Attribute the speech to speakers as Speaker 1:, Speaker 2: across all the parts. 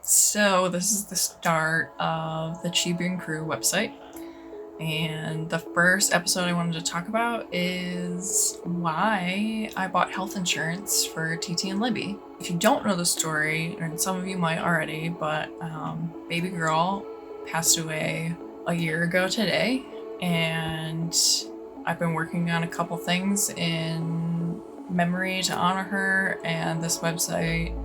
Speaker 1: So this is the start of the Chibean crew website, and the first episode I wanted to talk about is why I bought health insurance for Ti Ti and Libby. If you don't know the story, and some of you might already, but baby girl passed away a year ago today, and I've been working on a couple things in memory to honor her, and this website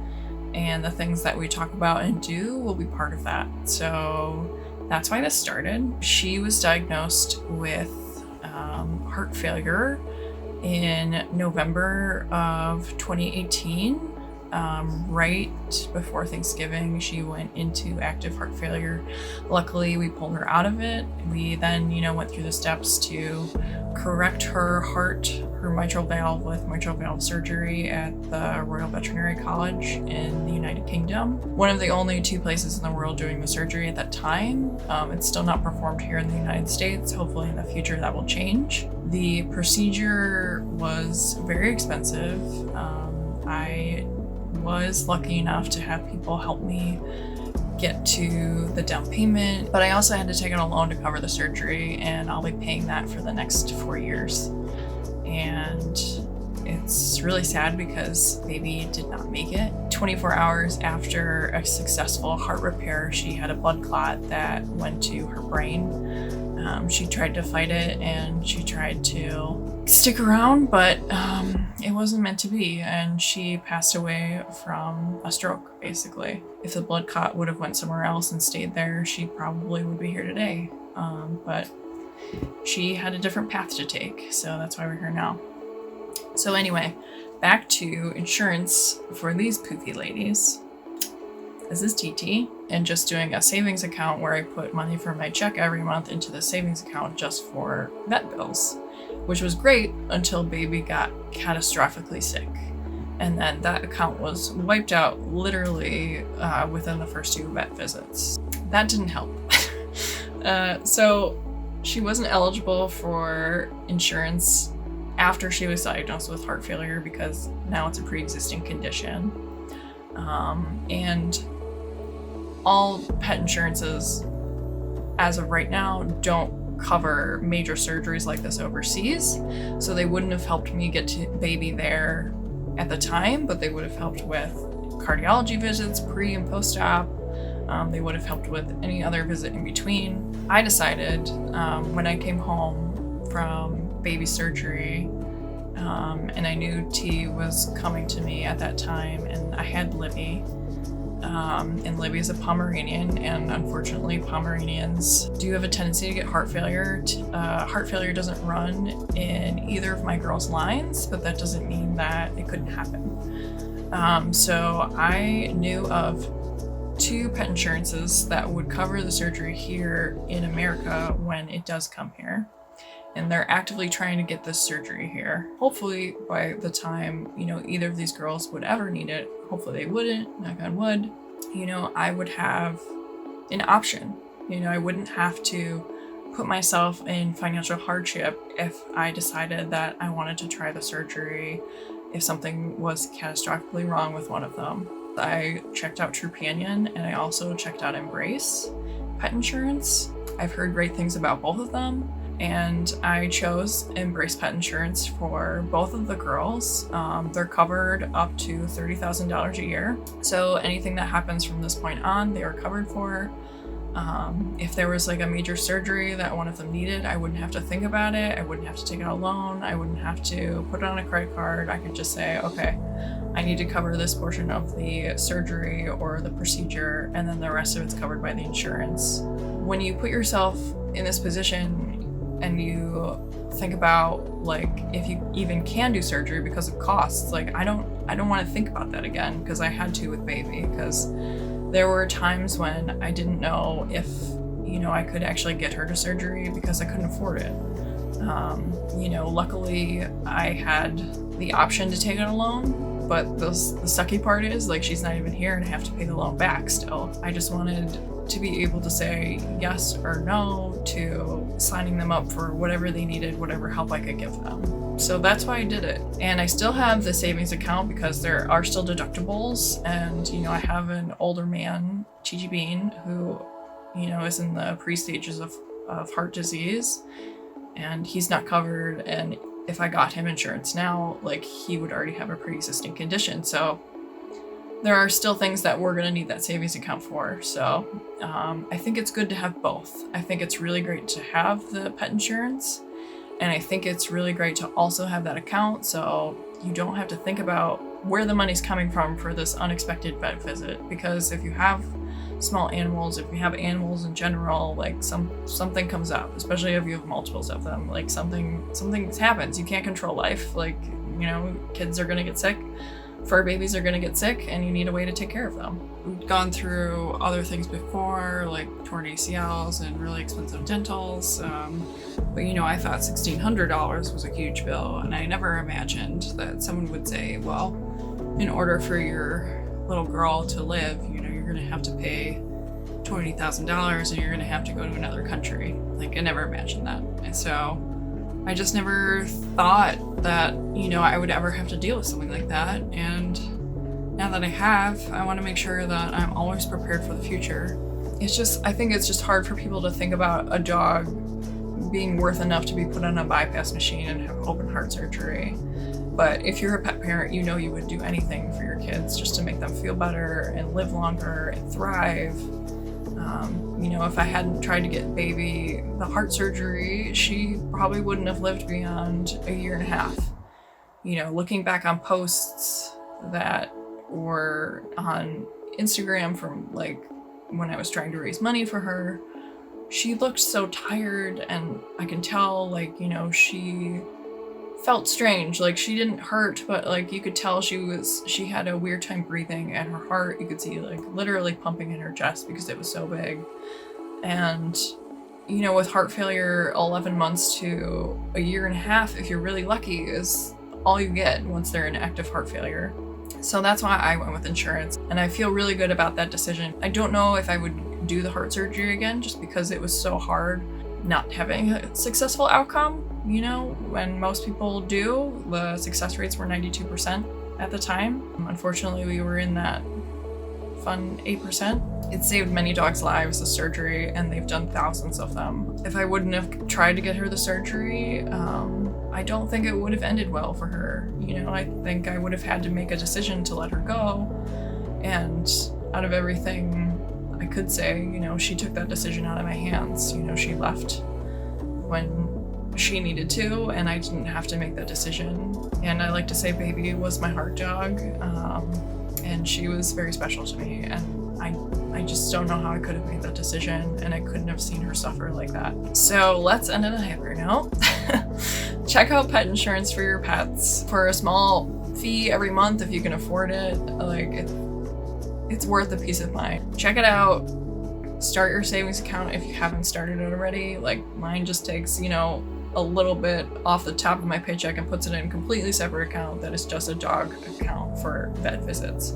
Speaker 1: and the things that we talk about and do will be part of that. So that's why this started. She was diagnosed with heart failure in November of 2018. Right before Thanksgiving, she went into active heart failure. Luckily, we pulled her out of it. We then, went through the steps to correct her heart, her mitral valve with mitral valve surgery at the Royal Veterinary College in the United Kingdom. One of the only two places in the world doing the surgery at that time. It's still not performed here in the United States. Hopefully in the future that will change. The procedure was very expensive. I was lucky enough to have people help me get to the down payment, but I also had to take out a loan to cover the surgery, and I'll be paying that for the next 4 years. And it's really sad because baby did not make it. 24 hours after a successful heart repair, she had a blood clot that went to her brain. She tried to fight it and she tried to stick around, but it wasn't meant to be, and she passed away from a stroke, basically. If the blood clot would have went somewhere else and stayed there, she probably would be here today. But she had a different path to take, so that's why we're here now. So anyway, back to insurance for these poofy ladies. This is Ti Ti, and just doing a savings account where I put money from my check every month into the savings account just for vet bills, which was great until baby got catastrophically sick. And then that account was wiped out literally within the first 2 vet visits. That didn't help. So she wasn't eligible for insurance after she was diagnosed with heart failure because now it's a pre-existing condition. And all pet insurances, as of right now, don't cover major surgeries like this overseas. So they wouldn't have helped me get to baby there at the time, but they would have helped with cardiology visits, pre and post-op. They would have helped with any other visit in between. I decided when I came home from baby surgery, and I knew T was coming to me at that time, and I had Libby. And Libby is a Pomeranian, and unfortunately Pomeranians do have a tendency to get heart failure. Heart failure doesn't run in either of my girls' lines, but that doesn't mean that it couldn't happen. So I knew of 2 pet insurances that would cover the surgery here in America when it does come here. And they're actively trying to get this surgery here. Hopefully by the time, either of these girls would ever need it, hopefully they wouldn't, knock on wood, I would have an option. I wouldn't have to put myself in financial hardship if I decided that I wanted to try the surgery if something was catastrophically wrong with one of them. I checked out Chibean, and I also checked out Embrace Pet Insurance. I've heard great things about both of them. And I chose Embrace Pet Insurance for both of the girls. They're covered up to $30,000 a year. So anything that happens from this point on, they are covered for. If there was like a major surgery that one of them needed, I wouldn't have to think about it. I wouldn't have to take out a loan. I wouldn't have to put it on a credit card. I could just say, okay, I need to cover this portion of the surgery or the procedure, and then the rest of it's covered by the insurance. When you put yourself in this position, and you think about like if you even can do surgery because of costs, like I don't want to think about that again, because I had to with baby, because there were times when I didn't know if I could actually get her to surgery because I couldn't afford it. Luckily I had the option to take out a loan, but the sucky part is, like, she's not even here and I have to pay the loan back still. I just wanted to be able to say yes or no to signing them up for whatever they needed, whatever help I could give them. So that's why I did it. And I still have the savings account because there are still deductibles. And, you know, I have an older man, Chibean, who, you know, is in the pre-stages of heart disease, and he's not covered. And if I got him insurance now, like, he would already have a pre-existing condition. So there are still things that we're gonna need that savings account for. So I think it's good to have both. I think it's really great to have the pet insurance, and I think it's really great to also have that account so you don't have to think about where the money's coming from for this unexpected vet visit. Because if you have small animals, if you have animals in general, like something comes up, especially if you have multiples of them, like something happens. You can't control life. Like, you know, kids are gonna get sick, fur babies are gonna get sick, and you need a way to take care of them. We've gone through other things before, like torn ACLs and really expensive dentals, but you know, I thought $1,600 was a huge bill, and I never imagined that someone would say, well, in order for your little girl to live, you know, you're gonna have to pay $20,000 and you're gonna have to go to another country. Like, I never imagined that. And so I just never thought that, you know, I would ever have to deal with something like that. And now that I have, I want to make sure that I'm always prepared for the future. I think it's just hard for people to think about a dog being worth enough to be put on a bypass machine and have open heart surgery. But if you're a pet parent, you know you would do anything for your kids just to make them feel better and live longer and thrive. You know, if I hadn't tried to get baby the heart surgery, she probably wouldn't have lived beyond a year and a half. You know, looking back on posts that were on Instagram from like when I was trying to raise money for her, she looked so tired, and I can tell, like, you know, she felt strange. Like, she didn't hurt, but like you could tell she had a weird time breathing, and her heart, you could see like literally pumping in her chest because it was so big. And you know, with heart failure, 11 months to a year and a half, if you're really lucky, is all you get once they're in active heart failure. So that's why I went with insurance, and I feel really good about that decision. I don't know if I would do the heart surgery again, just because it was so hard not having a successful outcome. You know, when most people do, the success rates were 92% at the time. Unfortunately, we were in that fun 8%. It saved many dogs' lives, the surgery, and they've done thousands of them. If I wouldn't have tried to get her the surgery, I don't think it would have ended well for her. You know, I think I would have had to make a decision to let her go. And out of everything I could say, you know, she took that decision out of my hands. You know, she left when she needed to, and I didn't have to make that decision. And I like to say baby was my heart dog, and she was very special to me, and I just don't know how I could have made that decision, and I couldn't have seen her suffer like that. So let's end on a happier note. Check out pet insurance for your pets for a small fee every month if you can afford it. Like, it's worth the peace of mind. Check it out. Start your savings account if you haven't started it already. Like, mine just takes, you know, a little bit off the top of my paycheck and puts it in a completely separate account that is just a dog account for vet visits.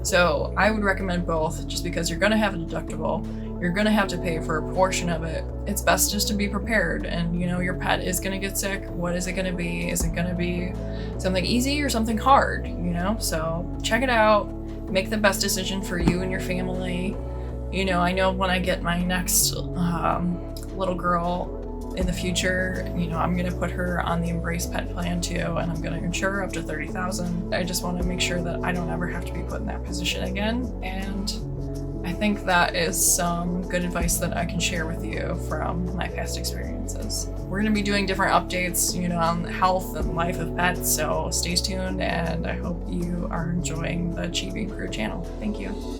Speaker 1: So I would recommend both, just because you're gonna have a deductible, you're gonna have to pay for a portion of it. It's best just to be prepared, and you know, your pet is gonna get sick. What is it gonna be? Is it gonna be something easy or something hard, you know? So check it out, make the best decision for you and your family. You know, I know when I get my next little girl in the future, you know, I'm gonna put her on the Embrace Pet plan too, and I'm gonna insure her up to $30,000. I just want to make sure that I don't ever have to be put in that position again. And I think that is some good advice that I can share with you from my past experiences. We're gonna be doing different updates, you know, on the health and life of pets, so stay tuned, and I hope you are enjoying the Chibean Crew channel. Thank you.